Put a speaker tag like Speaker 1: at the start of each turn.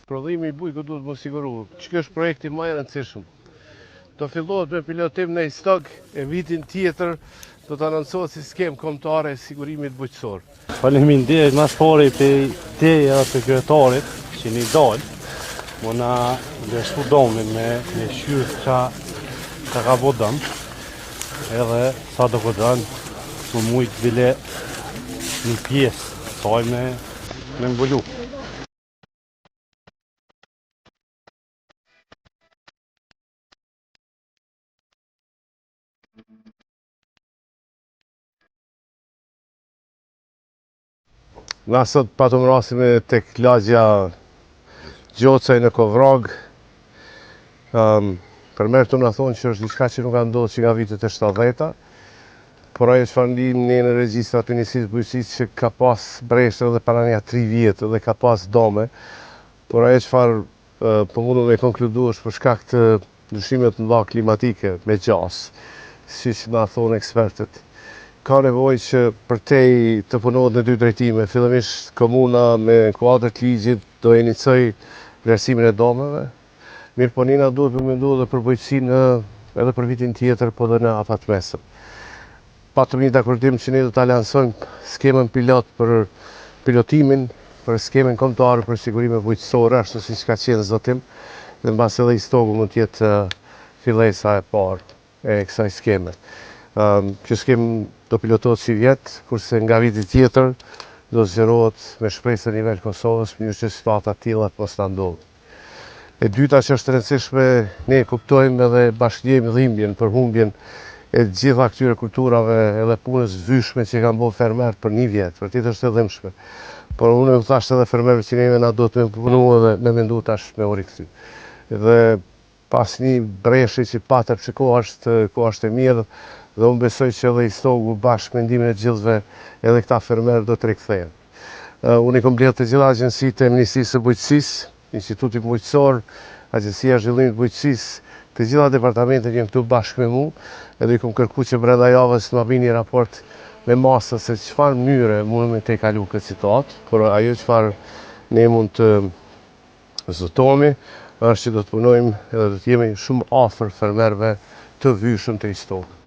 Speaker 1: Prodhimi i bujkut duhet më siguru, që kjo është projekti më i rëndësishëm. Do fillohet me pilotim në stog e vitin tjetër do të anoncohet si skemë kombëtare e sigurimit bujqësor.
Speaker 2: Faleminderit mas pari për teja të kryetarit që një dalë, më na ndërshtu domin me shyrë që ka bodëm, edhe sa do këtë më mujtë bile një pjesë, saj me mbullu.
Speaker 1: Na sot patëm rasime tek lagja Gjocaj në Kovrog. Për merë të nga thonë që është diçka që nuk ka ndodhë që nga vitet e 70-ta, por ajo që fandim një në regjistrat Ministrisë Bujqësisë që ka pas breshtë edhe para nja 3 vjetë dhe ka pas dome, por ajo që farë po mundu me konkludu është për shkak të ndryshimet mëdha klimatike me gjas, si që nga thonë ekspertët. Ka nevoj që për tej të punohet në 2 drejtime. Fillimisht komuna me kuadër të ligjit do inicoj vlerësimin e domeve. Mirë po njëna duhet me mendu edhe për bujqësinë edhe për vitin tjetër, po dhe në afatmesëm. Patëm një dakordim që ne do ta lansojmë skemën pilot për pilotimin, për skemën kombëtare për sigurime bujqësore, ashtu siç ka qenë zotim, dhe mbas edhe i stogu mund të jetë fillesa e parë e kësaj skeme. Kjo skemë do pilotohet si vjetë, kurse nga viti tjetër do zgjerohet me shpresë në nivel Kosovës, mënyrë që situata të tilla të mos ta ndodhë. E dyta që është rëndësishme, ne kuptojmë edhe bashkëdijmë dhimbjen për humbjen e gjitha këtyre kulturave edhe punës vyshme që kanë bërë fermerët për 1 vjet, vërtet është e dhimbshme. Por unë u thash edhe fermerëve që neve na duhet me punu edhe me mendu tash me u rikthy. Dhe pas një breshi që patëm që koha është e mirë, dhe unë besoj që edhe i stogu bashkë me ndimin e gjithëve edhe këta fermerë do të rikthehen. Unë i kom mbledhur të gjitha agjensitë e Ministrisë së Bujqësisë, Instituti Bujqësor, Agjencia e Zhvillimit të Bujqësisë, të gjitha departamentet janë këtu bashkë me mua, edhe i kom kërkuar që brenda javës të ma vini një raport me masa se çfarë mënyre mundemi të kalu këtë situatë, por ajo çfarë ne mund të zotohemi është që do të punojmë edhe do të jemi shumë afër fermerëve të vyshëm të i stogë.